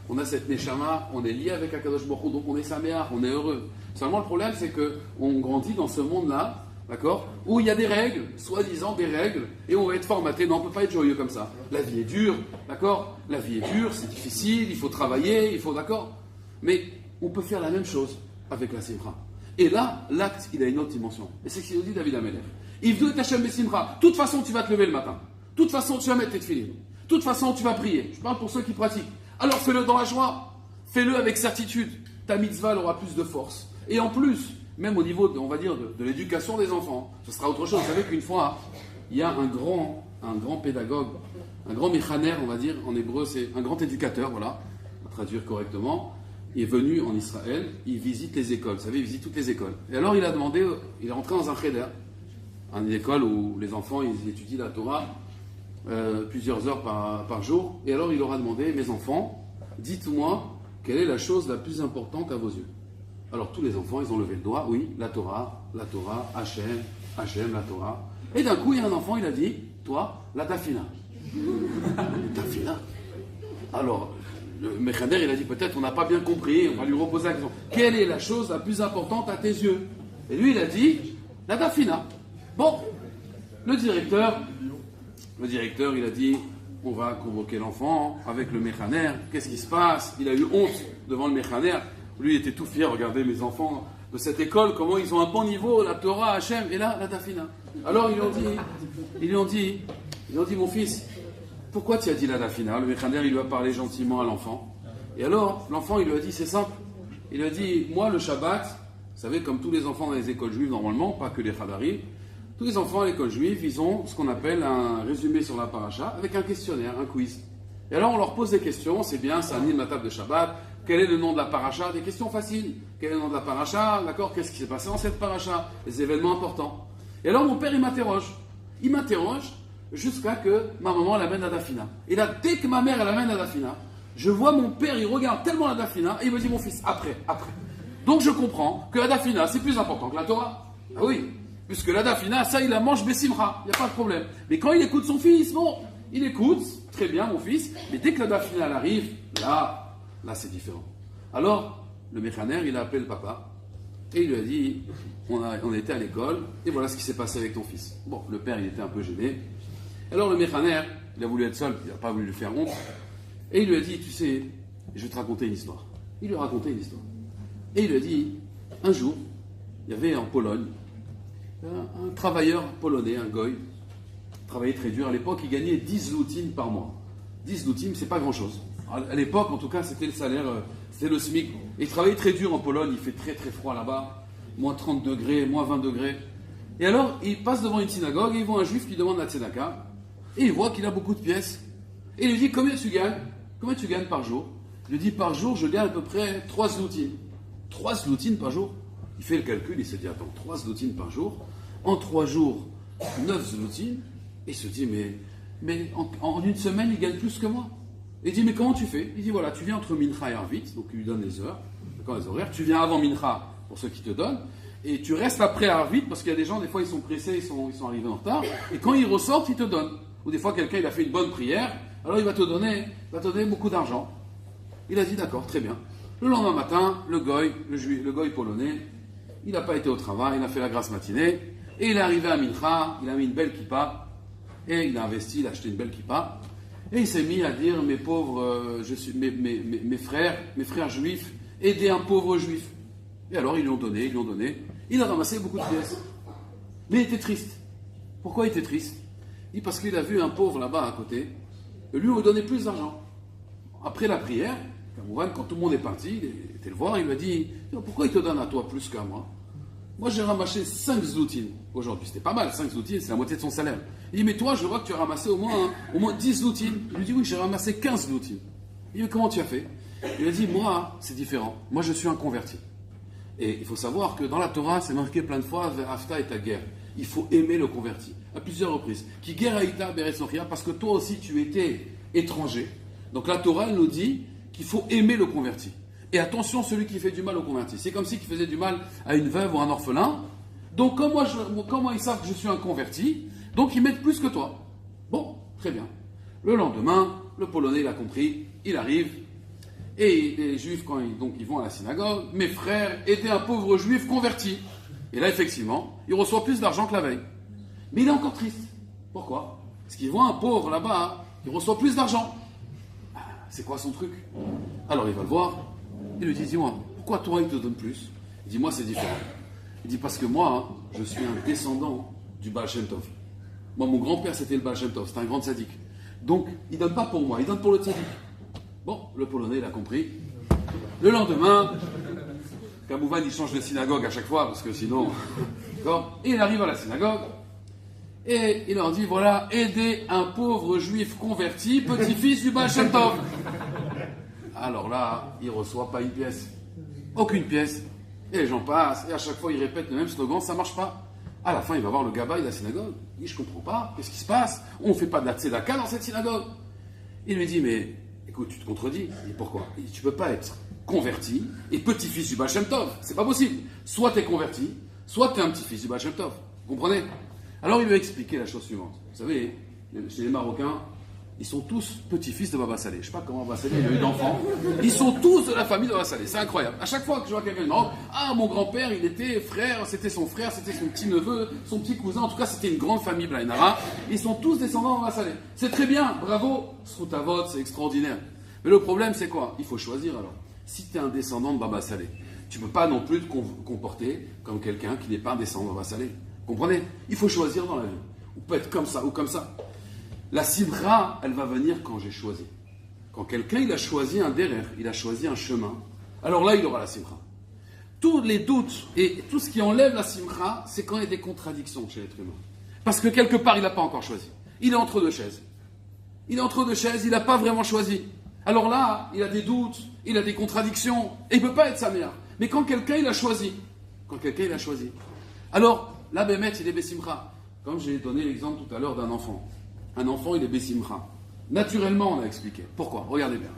on a cette Neshama, on est lié avec Akadosh Baruch Hu, donc on est saméach, on est heureux. Seulement le problème, c'est qu'on grandit dans ce monde-là, d'accord, où il y a des règles, soi-disant des règles, et on va être formaté. Non, on ne peut pas être joyeux comme ça. La vie est dure, d'accord? La vie est dure, c'est difficile, il faut travailler, d'accord? Mais on peut faire la même chose avec la simcha. Et là, l'acte, il a une autre dimension. Et c'est ce qu'il nous dit David Ameler. Ivdu et Hashem besimcha. De toute façon, tu vas te lever le matin. De toute façon, tu vas mettre tes tefilin. De toute façon, tu vas prier. Je parle pour ceux qui pratiquent. Alors fais-le dans la joie. Fais-le avec certitude. Ta mitzvah, elle aura plus de force. Et en plus, même au niveau, on va dire, de l'éducation des enfants, ce sera autre chose. Vous savez qu'une fois, il y a un grand pédagogue, un grand mechaner, on va dire, en hébreu, c'est un grand éducateur, voilà, on va traduire correctement. Il est venu en Israël, il visite les écoles. Vous savez, il visite toutes les écoles. Et alors, il est rentré dans un cheder, une école où les enfants, ils étudient la Torah plusieurs heures par jour. Et alors, il leur a demandé, mes enfants, dites-moi, quelle est la chose la plus importante à vos yeux? Alors, tous les enfants, ils ont levé le doigt, oui, la Torah, Hachem, la Torah. Et d'un coup, il y a un enfant, il a dit, toi, la tafina. Tafina. Alors, le Mechaner, il a dit, peut-être on n'a pas bien compris, on va lui reposer la question. Quelle est la chose la plus importante à tes yeux? Et lui, il a dit, la tafina. Bon, le directeur, il a dit, on va convoquer l'enfant avec le Mechaner. Qu'est-ce qui se passe? Il a eu honte devant le Mechaner. Lui, il était tout fier. Regardez mes enfants de cette école, comment ils ont un bon niveau, la Torah, Hachem, et là, la tafina. Alors, ils lui ont dit, mon fils, pourquoi tu as dit la tafina? Le Mechaner, il lui a parlé gentiment à l'enfant. Et alors, l'enfant, il lui a dit, c'est simple. Il lui a dit, moi, le Shabbat, vous savez, comme tous les enfants dans les écoles juives, normalement, pas que les Khadarim, tous les enfants à l'école juive, ils ont ce qu'on appelle un résumé sur la paracha avec un questionnaire, un quiz. Et alors on leur pose des questions, c'est bien, ça anime la table de Shabbat. Quel est le nom de la paracha? Des questions faciles. Quel est le nom de la paracha? D'accord? Qu'est-ce qui s'est passé dans cette paracha? Les événements importants. Et alors mon père, il m'interroge. Il m'interroge jusqu'à que ma maman l'amène la dafina. Et là, dès que ma mère elle amène la dafina, je vois mon père, il regarde tellement la dafina et il me dit, mon fils, après. Donc je comprends que la dafina, c'est plus important que la Torah. Ah oui. Puisque la dafina, ça, il la mange besimra, il n'y a pas de problème. Mais quand il écoute son fils, bon, il écoute, très bien mon fils, mais dès que la dafina elle arrive, là c'est différent. Alors, le Mechaner, il a appelé le papa, et il lui a dit, on était à l'école, et voilà ce qui s'est passé avec ton fils. Bon, le père, il était un peu gêné. Alors le Mechaner, il a voulu être seul, il n'a pas voulu lui faire honte. Et il lui a dit, tu sais, je vais te raconter une histoire. Il lui a raconté une histoire. Et il lui a dit, un jour, il y avait en Pologne un travailleur polonais, un goy, travaillait très dur. À l'époque, il gagnait 10 zloutines par mois. 10 zloutines, c'est pas grand-chose. À l'époque, en tout cas, c'était le salaire, c'était le SMIC. Et il travaillait très dur en Pologne, il fait très très froid là-bas, moins 30 degrés, moins 20 degrés. Et alors, il passe devant une synagogue et il voit un juif qui demande la tzedaka. Et il voit qu'il a beaucoup de pièces. Et il lui dit, combien tu gagnes? Combien tu gagnes par jour? Il lui dit, par jour, je gagne à peu près 3 zloutines. 3 zloutines par jour? Il fait le calcul, il se dit, attends, 3 zloutines par jour, en 3 jours, 9 zloutines. Et il se dit, mais en une semaine, il gagne plus que moi. Et il dit, mais comment tu fais? Il dit, voilà, tu viens entre Mincha et Arvit, donc il lui donne les heures, les horaires. Tu viens avant Mincha, pour ceux qui te donnent, et tu restes après Arvit, parce qu'il y a des gens, des fois, ils sont pressés, ils sont arrivés en retard, et quand ils ressortent, ils te donnent. Ou des fois, quelqu'un, il a fait une bonne prière, alors il va te donner beaucoup d'argent. Il a dit, d'accord, très bien. Le lendemain matin, le goy polonais, il n'a pas été au travail, il a fait la grasse matinée, et il est arrivé à Mincha, il a mis une belle kippa, et il a investi, il a acheté une belle kippa, et il s'est mis à dire, mes pauvres, mes frères juifs, aidez un pauvre juif. Et alors ils lui ont donné, il a ramassé beaucoup de pièces. Mais il était triste. Pourquoi il était triste? Il dit parce qu'il a vu un pauvre là-bas à côté, et lui on lui donnait plus d'argent. Après la prière, quand tout le monde est parti, il était le voir, il lui a dit, pourquoi il te donne à toi plus qu'à moi? Moi j'ai ramassé 5 zloutines aujourd'hui, c'était pas mal, 5 zloutines, c'est la moitié de son salaire. Il dit, mais toi je vois que tu as ramassé au moins 10 zloutines. Il lui dit, oui, j'ai ramassé 15 zloutines. Il dit, mais comment tu as fait? Il a dit, moi c'est différent, moi je suis un converti. Et il faut savoir que dans la Torah, c'est marqué plein de fois, Ve'afta et ta guerre. Il faut aimer le converti, à plusieurs reprises. Qui guerre aïta beretz nochia, parce que toi aussi tu étais étranger. Donc la Torah elle nous dit qu'il faut aimer le converti. Et attention, celui qui fait du mal au converti. C'est comme s'il faisait du mal à une veuve ou un orphelin. Donc, comment ils savent que je suis un converti? Donc, ils mettent plus que toi. Bon, très bien. Le lendemain, le Polonais, il a compris, il arrive. Et les Juifs, ils vont à la synagogue, mes frères, aidaient un pauvre Juif converti. Et là, effectivement, il reçoit plus d'argent que la veille. Mais il est encore triste. Pourquoi? Parce qu'il voit un pauvre là-bas, il reçoit plus d'argent. C'est quoi son truc? Alors, il va le voir. Il lui dit, dis-moi, pourquoi toi il te donne plus? Il dit, moi c'est différent. Il dit, parce que moi, je suis un descendant du Baal Shem Tov. Moi, mon grand-père c'était le Baal Shem Tov, c'était un grand tzaddik. Donc, il donne pas pour moi, il donne pour le tzaddik. Bon, le Polonais, il a compris. Le lendemain, Kamouvan, il change de synagogue à chaque fois, parce que sinon... D'accord? Et il arrive à la synagogue, et il leur dit, voilà, aidez un pauvre juif converti, petit-fils du Baal Shem Tov. Alors là, il ne reçoit pas une pièce. Aucune pièce. Et les gens passent, et à chaque fois, ils répètent le même slogan, ça ne marche pas. À la fin, il va voir le gabaï de la synagogue. Il dit, je ne comprends pas, qu'est-ce qui se passe? On ne fait pas de la tzedaka dans cette synagogue. Il lui dit, mais écoute, tu te contredis. Il dit, pourquoi? Il dit, tu ne peux pas être converti et petit-fils du Baal Shem Tov. C'est pas possible. Soit tu es converti, soit tu es un petit-fils du Baal Shem Tov. Vous comprenez? Alors il lui a expliqué la chose suivante. Vous savez, chez les Marocains, ils sont tous petits-fils de Baba Saleh. Je ne sais pas comment Baba Saleh a eu d'enfants. Ils sont tous de la famille de Baba Saleh. C'est incroyable. À chaque fois que je vois quelqu'un du Maroc, mon grand-père, il était frère, c'était son petit-neveu, son petit cousin. En tout cas, c'était une grande famille Blainara. Ils sont tous descendants de Baba Saleh. C'est très bien, bravo. Sroutavot, c'est extraordinaire. Mais le problème, c'est quoi? Il faut choisir alors. Si tu es un descendant de Baba Saleh, tu ne peux pas non plus te comporter comme quelqu'un qui n'est pas un descendant de Baba Saleh. Comprenez? Il faut choisir dans la vie. On peut être comme ça ou comme ça. La simra, elle va venir quand j'ai choisi. Quand quelqu'un, il a choisi un derer, il a choisi un chemin, alors là, il aura la simra. Tous les doutes et tout ce qui enlève la simra, c'est quand il y a des contradictions chez l'être humain. Parce que quelque part, il n'a pas encore choisi. Il est entre deux chaises. Il n'a pas vraiment choisi. Alors là, il a des doutes, il a des contradictions, et il ne peut pas être sa mère. Mais quand quelqu'un, il a choisi, alors, là, Bémet, il est Bessimcha. Comme j'ai donné l'exemple tout à l'heure d'un enfant. Un enfant, il est Bessimcha. Naturellement, on a expliqué. Pourquoi? Regardez bien.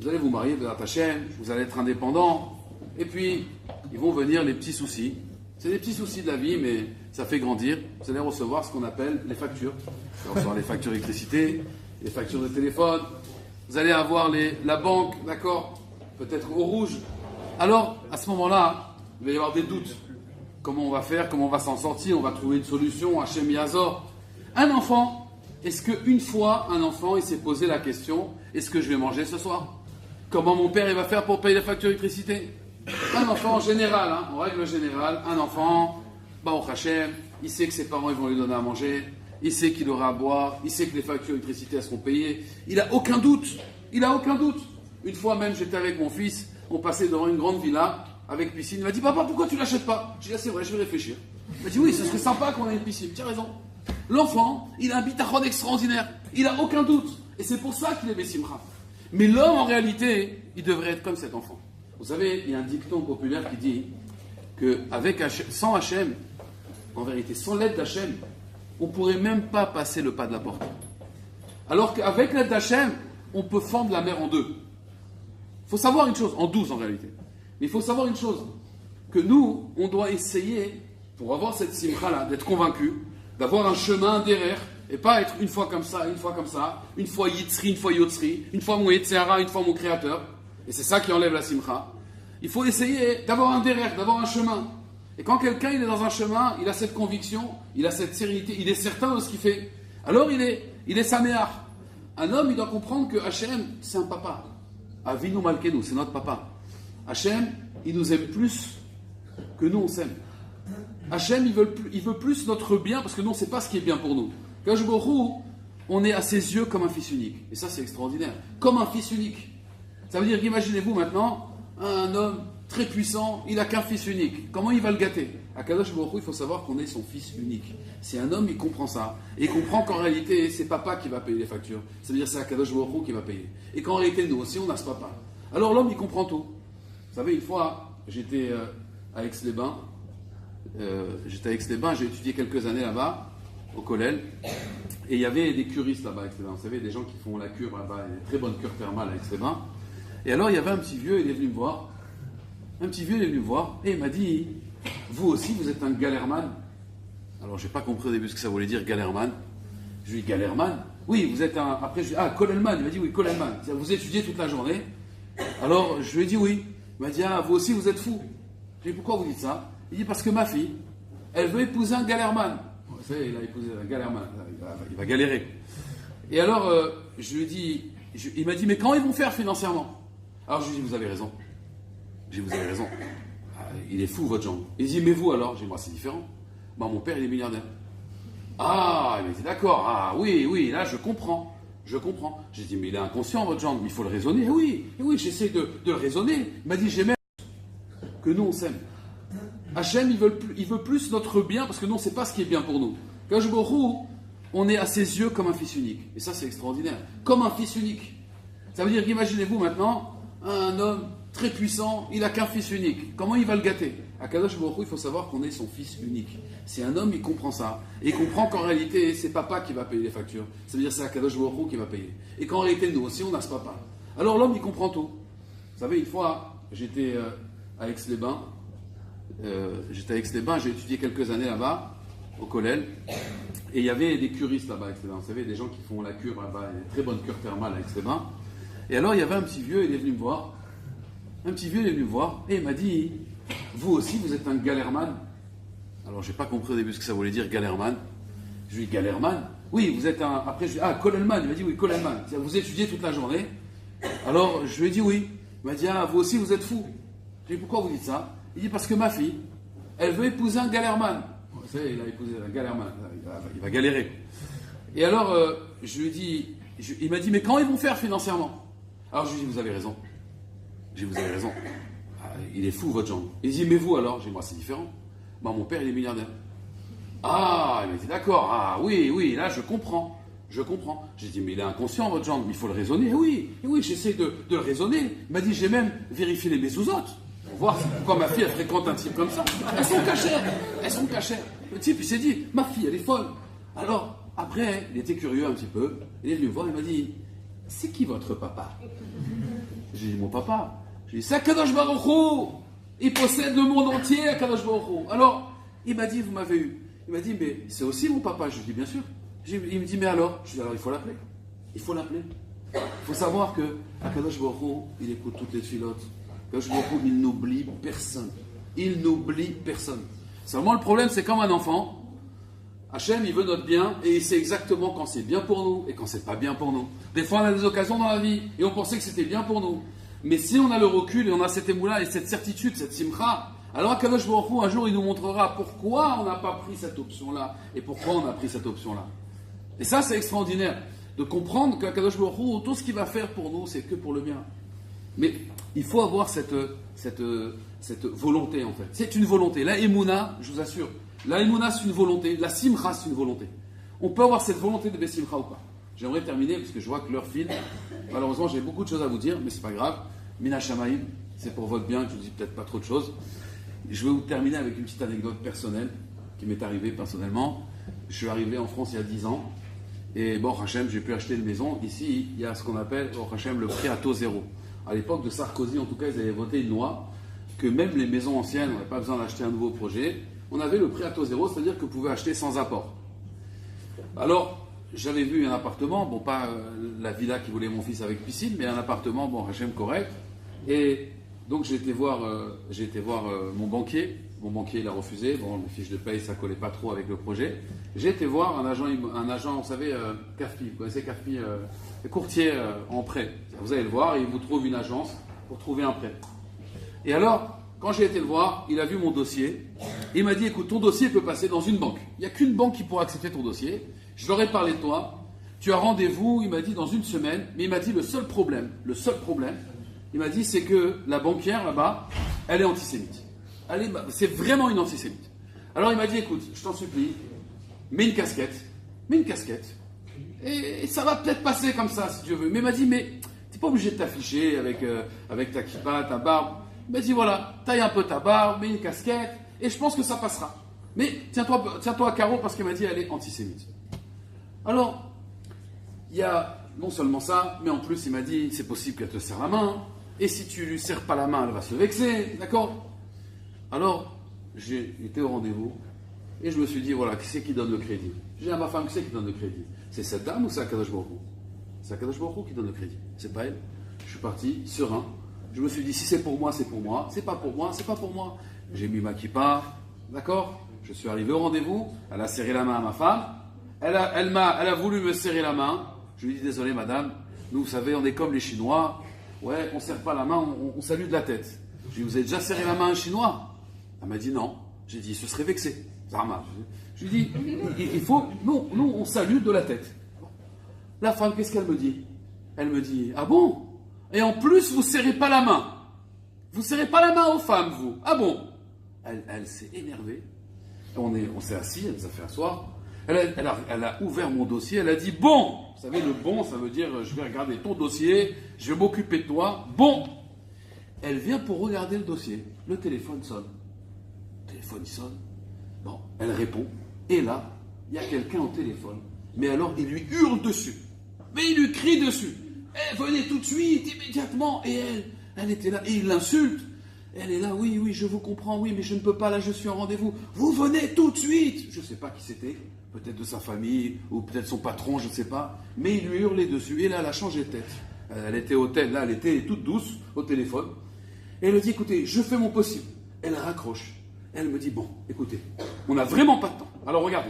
Vous allez vous marier, vous allez attacher, vous allez être indépendant, et puis, ils vont venir les petits soucis. C'est des petits soucis de la vie, mais ça fait grandir. Vous allez recevoir ce qu'on appelle les factures. Vous allez recevoir les factures d'électricité, les factures de téléphone. Vous allez avoir la banque, d'accord, peut-être au rouge. Alors, à ce moment-là, il va y avoir des doutes. Comment on va faire? Comment on va s'en sortir? On va trouver une solution, Hachem Yazor. Un enfant, est-ce qu'une fois, un enfant, il s'est posé la question, est-ce que je vais manger ce soir? Comment mon père il va faire pour payer la facture d'électricité? Un enfant en général, hein, en règle générale, un enfant, au Hachem, il sait que ses parents ils vont lui donner à manger, il sait qu'il aura à boire, il sait que les factures d'électricité seront payées, il n'a aucun doute, Une fois même, j'étais avec mon fils, on passait devant une grande villa avec piscine, il m'a dit, papa, pourquoi tu l'achètes pas? J'ai dit, ah, c'est vrai, je vais réfléchir. Il m'a dit, oui, ce serait sympa qu'on ait une piscine, tu as raison. L'enfant, il a un bitachon extraordinaire, il n'a aucun doute, et c'est pour ça qu'il est Bessimcha. Mais l'homme, en réalité, il devrait être comme cet enfant. Vous savez, il y a un dicton populaire qui dit que sans Hachem, en vérité, sans l'aide d'Hachem, on ne pourrait même pas passer le pas de la porte. Alors qu'avec l'aide d'Hachem, on peut fendre la mer en deux. Il faut savoir une chose, en 12 en réalité. Mais il faut savoir une chose, que nous, on doit essayer, pour avoir cette simcha-là, d'être convaincu, d'avoir un chemin derrière, et pas être une fois comme ça, une fois Yitzri, une fois Yotzri, une fois mon Yetzirah, une fois mon Créateur. Et c'est ça qui enlève la simcha. Il faut essayer d'avoir un derrière, d'avoir un chemin. Et quand quelqu'un il est dans un chemin, il a cette conviction, il a cette sérénité, il est certain de ce qu'il fait. Alors il est saméach. Un homme, il doit comprendre que Hachem, c'est un papa. Avinu Malkenu, c'est notre papa. Hachem, il nous aime plus que nous on s'aime. Hachem, il veut plus notre bien parce que nous on ne sait pas ce qui est bien pour nous. Kadosh Baruch Hu, on est à ses yeux comme un fils unique. Et ça c'est extraordinaire. Comme un fils unique. Ça veut dire qu'imaginez-vous maintenant, un homme très puissant, il n'a qu'un fils unique. Comment il va le gâter? À Kadosh Baruch Hu, il faut savoir qu'on est son fils unique. C'est un homme, il comprend ça. Et il comprend qu'en réalité, c'est papa qui va payer les factures. Ça veut dire que c'est Kadosh Baruch Hu qui va payer. Et qu'en réalité, nous aussi, on a ce papa. Alors l'homme, il comprend tout. Vous savez, une fois, j'étais à Aix-les-Bains. J'ai étudié quelques années là-bas, au Kollel. Et il y avait des curistes là-bas à Aix-les-Bains. Vous savez, des gens qui font la cure là-bas, une très bonne cure thermale à Aix-les-Bains. Et alors, il y avait un petit vieux, il est venu me voir. Et il m'a dit, vous aussi, vous êtes un galèrman. Alors, je n'ai pas compris au début ce que ça voulait dire, galèrman. Je lui ai dit, galèrman? Oui, vous êtes un... Après, je lui ai dit, Kollelman. Il m'a dit, oui, Kollelman. Vous étudiez toute la journée? Alors, je lui ai dit, oui. Il m'a dit, vous aussi, vous êtes fou. Je lui ai dit, pourquoi vous dites ça? Il dit, parce que ma fille, elle veut épouser un galèrman. Vous savez, il a épousé un galèrman. Il va galérer. Et alors, je lui ai dit... Il m'a dit, mais quand ils vont faire financièrement? Alors je lui ai dit, vous avez raison. Il est fou, votre genre. Il dit, mais vous alors? J'ai dit, moi, c'est différent. Mon père, il est milliardaire. Ah, il m'a dit, d'accord. Ah, oui, là, je comprends. J'ai dit, mais il est inconscient, votre genre. Il faut le raisonner. Et oui, j'essaie de le raisonner. Il m'a dit, j'aime que nous, on s'aime. Hachem, il veut plus notre bien parce que nous, on ne sait pas ce qui est bien pour nous. Kadosh Baruch Hu, on est à ses yeux comme un fils unique. Et ça, c'est extraordinaire. Comme un fils unique. Ça veut dire qu'imaginez-vous maintenant, un homme très puissant, il n'a qu'un fils unique. Comment il va le gâter? À Kadosh Baruch Hu, il faut savoir qu'on est son fils unique. C'est un homme, il comprend ça. Et il comprend qu'en réalité, c'est papa qui va payer les factures. Ça veut dire que c'est Kadosh Baruch Hu qui va payer. Et qu'en réalité, nous aussi, on a ce papa. Alors l'homme, il comprend tout. Vous savez, une fois, j'étais à Aix-les-Bains. J'ai étudié quelques années là-bas, au Kollel. Et il y avait des curistes là-bas à Aix-les-Bains. Vous savez, des gens qui font la cure là-bas, une très bonne cure thermale à Aix-les-Bains. Et alors, il y avait un petit vieux, il est venu me voir. Et il m'a dit, vous aussi, vous êtes un galèrman. Alors, je n'ai pas compris au début ce que ça voulait dire, galèrman. Je lui ai dit, galèrman? Oui, vous êtes un... Après, je lui ai dit, Kollelman. Il m'a dit, oui, Kollelman. Vous étudiez toute la journée? Alors, je lui ai dit, oui. Il m'a dit, vous aussi, vous êtes fou. J'ai dit, pourquoi vous dites ça? Il dit, parce que ma fille, elle veut épouser un galèrman. Vous savez, il a épousé un galèrman. Il va galérer. Et alors, je lui ai dit... Il m'a dit, mais quand ils vont faire financièrement? Alors je lui ai dit, vous avez raison. Il est fou, votre genre. Il dit, mais vous alors? J'ai dit, moi, c'est différent. Mon père, il est milliardaire. Ah, il m'a dit, d'accord. Ah, oui, là, je comprends. J'ai dit, mais il est inconscient, votre genre. Il faut le raisonner. Et oui, j'essaie de le raisonner. Il m'a dit, j'ai même vérifié les mezuzot pour voir pourquoi ma fille, elle fréquente un type comme ça. Elles sont cachères. Le type, il s'est dit, ma fille, elle est folle. Alors, après, il était curieux un petit peu. Il est venu me voir, il m'a dit, c'est qui votre papa? J'ai dit, mon papa. J'ai dit, c'est Kadosh Baruch Hu. Il possède le monde entier, Kadosh Baruch Hu. Alors, il m'a dit, vous m'avez eu. Il m'a dit, mais c'est aussi mon papa. Je lui ai dit, bien sûr. Il me dit, mais alors? Je lui ai dit, alors il faut l'appeler. Il faut savoir que Kadosh Baruch Hu, il écoute toutes les tfilotes. Kadosh Baruch Hu, il n'oublie personne. Seulement le problème, c'est comme un enfant. Hachem, il veut notre bien et il sait exactement quand c'est bien pour nous et quand c'est pas bien pour nous. Des fois, on a des occasions dans la vie et on pensait que c'était bien pour nous. Mais si on a le recul et on a cette émoula et cette certitude, cette simcha, alors Akadosh Baruch Hu, un jour, il nous montrera pourquoi on n'a pas pris cette option-là et pourquoi on a pris cette option-là. Et ça, c'est extraordinaire de comprendre qu'Akadosh Baruch Hu, tout ce qu'il va faire pour nous, c'est que pour le bien. Mais il faut avoir cette volonté, en fait. C'est une volonté. La émouna, je vous assure, la émouna, c'est une volonté. La simcha, c'est une volonté. On peut avoir cette volonté de Bessimcha ou pas. J'aimerais terminer, parce que je vois que l'heure file. Malheureusement, j'ai beaucoup de choses à vous dire, mais c'est pas grave. Mina Shamaïm, c'est pour votre bien, je vous dis peut-être pas trop de choses. Je vais vous terminer avec une petite anecdote personnelle qui m'est arrivée personnellement. Je suis arrivé en France il y a 10 ans. Et bon, Hachem, j'ai pu acheter une maison. Ici, il y a ce qu'on appelle, bon, Hachem, le prêt à taux zéro. À l'époque de Sarkozy, en tout cas, ils avaient voté une loi que même les maisons anciennes, on n'avait pas besoin d'acheter un nouveau projet. On avait le prêt à taux zéro, c'est-à-dire que vous pouvez acheter sans apport. Alors, j'avais vu un appartement, bon, pas la villa qui voulait mon fils avec piscine, mais un appartement, bon, Hachem, correct. Et donc, j'ai été voir mon banquier. Mon banquier, il a refusé. Bon, les fiches de paye, ça collait pas trop avec le projet. J'ai été voir un agent, vous savez, CAFPI. Vous connaissez CAFPI, courtier en prêt. Vous allez le voir et il vous trouve une agence pour trouver un prêt. Et alors, quand j'ai été le voir, il a vu mon dossier. Et il m'a dit, écoute, ton dossier peut passer dans une banque. Il n'y a qu'une banque qui pourra accepter ton dossier. Je leur ai parlé de toi. Tu as rendez-vous, il m'a dit, dans une semaine. Mais il m'a dit, le seul problème, il m'a dit, c'est que la banquière là-bas, elle est antisémite. C'est vraiment une antisémite. Alors il m'a dit, écoute, je t'en supplie, mets une casquette, et ça va peut-être passer comme ça, si Dieu veut. Mais il m'a dit, mais t'es pas obligé de t'afficher avec ta kippa, ta barbe. Il m'a dit, voilà, taille un peu ta barbe, mets une casquette, et je pense que ça passera. Mais tiens-toi à carreau, parce qu'il m'a dit, elle est antisémite. Alors, il y a non seulement ça, mais en plus il m'a dit, c'est possible qu'elle te serre la main, et si tu lui serres pas la main, elle va se vexer, d'accord ? Alors, j'ai été au rendez-vous et je me suis dit, voilà, qui c'est qui donne le crédit? J'ai dit à ma femme, qui c'est qui donne le crédit? C'est cette dame ou c'est Akadosh Baruch Hu? C'est Akadosh Baruch Hu qui donne le crédit, c'est pas elle. Je suis parti, serein. Je me suis dit, si c'est pour moi, c'est pour moi. C'est pas pour moi, c'est pas pour moi. J'ai mis ma kippa, d'accord? Je suis arrivé au rendez-vous, elle a serré la main à ma femme. Elle a voulu me serrer la main. Je lui ai dit, désolé madame, nous, vous savez, on est comme les Chinois. Ouais, on ne serre pas la main, on salue de la tête. Je lui ai dit, vous avez déjà serré la main à un Chinois? Elle m'a dit non. J'ai dit, il se serait vexé. Je lui ai dit, il faut, nous, on salue de la tête. La femme, qu'est-ce qu'elle me dit? Elle me dit, ah bon? Et en plus, vous ne serrez pas la main. Vous ne serrez pas la main aux femmes, vous. Ah bon? Elle s'est énervée. On s'est assis, elle nous a fait asseoir. Elle a ouvert mon dossier, elle a dit, bon. Vous savez, le bon, ça veut dire, je vais regarder ton dossier, je vais m'occuper de toi. Bon. Elle vient pour regarder le dossier. Le téléphone sonne. Il sonne. Bon, elle répond. Et là, il y a quelqu'un au téléphone. Mais alors, il lui hurle dessus. Mais il lui crie dessus. Eh, venez tout de suite, immédiatement. Et elle était là. Et il l'insulte. Elle est là, oui, je vous comprends, oui, mais je ne peux pas, là, je suis en rendez-vous. Vous venez tout de suite. Je ne sais pas qui c'était. Peut-être de sa famille, ou peut-être son patron, je ne sais pas. Mais il lui hurlait dessus. Et là, elle a changé de tête. Elle était là, elle était toute douce au téléphone. Et elle me dit, écoutez, je fais mon possible. Elle raccroche. Elle me dit, bon, écoutez, on n'a vraiment pas de temps. Alors regardez,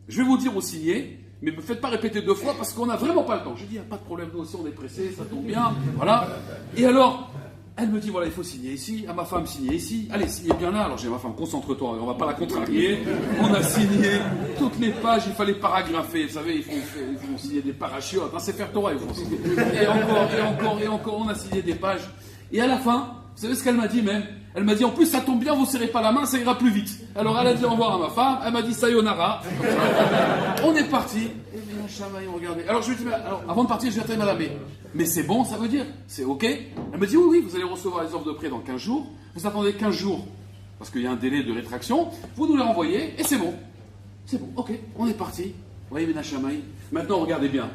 je vais vous dire où signer, mais ne me faites pas répéter 2 fois parce qu'on n'a vraiment pas le temps. Je dis, il n'y a pas de problème, nous aussi on est pressés, ça tombe bien, voilà. Et alors, elle me dit, voilà, il faut signer ici, à ma femme signer ici, allez, signez bien là. Alors j'ai ma femme, concentre-toi, on ne va pas la contrarier. On a signé toutes les pages, il fallait paragrapher, vous savez, ils font signer des parachutes, c'est faire Torah, ils font signer. Et encore, on a signé des pages. Et à la fin, vous savez ce qu'elle m'a dit même? Elle m'a dit, en plus, ça tombe bien, vous ne serrez pas la main, ça ira plus vite. Alors, elle a dit au revoir à ma femme, elle m'a dit, sayonara. On est parti. Et bien, regardez. Alors, je lui ai dit, alors, avant de partir, je lui ai dit, madame, mais c'est bon, ça veut dire, c'est OK? Elle me dit, oui, vous allez recevoir les offres de prêt dans 15 jours. Vous attendez 15 jours, parce qu'il y a un délai de rétraction. Vous nous les renvoyez, et c'est bon. C'est bon, OK, on est parti. Vous voyez, Ménachamaï. Maintenant, regardez bien.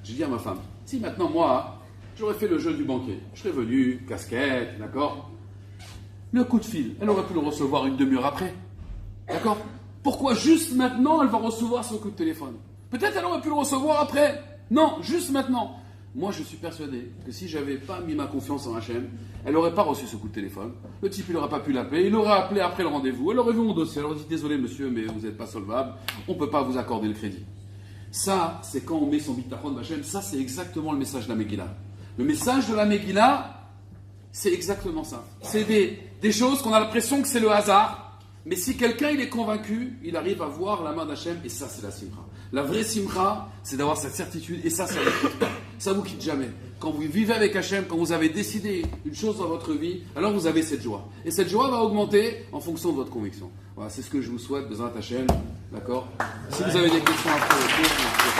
J'ai dit à ma femme, si maintenant, moi, j'aurais fait le jeu du banquier. Je serais venu, casquette, d'accord? Le coup de fil, elle aurait pu le recevoir une demi-heure après. D'accord? Pourquoi juste maintenant elle va recevoir son coup de téléphone? Peut-être elle aurait pu le recevoir après. Non, juste maintenant. Moi, je suis persuadé que si j'avais pas mis ma confiance en Hachem, elle n'aurait pas reçu ce coup de téléphone. Le type, il n'aurait pas pu l'appeler. Il aurait appelé après le rendez-vous. Elle aurait vu mon dossier. Elle aurait dit, désolé monsieur, mais vous n'êtes pas solvable. On ne peut pas vous accorder le crédit. Ça, c'est quand on met son bitachon d'Hachem. Ça, c'est exactement le message de la Megillah. Le message de la Megillah, c'est exactement ça. C'est des choses qu'on a l'impression que c'est le hasard. Mais si quelqu'un il est convaincu, il arrive à voir la main d'Hachem. Et ça, c'est la simcha. La vraie simcha, c'est d'avoir cette certitude. Et ça ne vous quitte pas. Ça vous quitte jamais. Quand vous vivez avec Hachem, quand vous avez décidé une chose dans votre vie, alors vous avez cette joie. Et cette joie va augmenter en fonction de votre conviction. Voilà, c'est ce que je vous souhaite, Bezrat Hachem. D'accord ? Si vous avez des questions après le cours,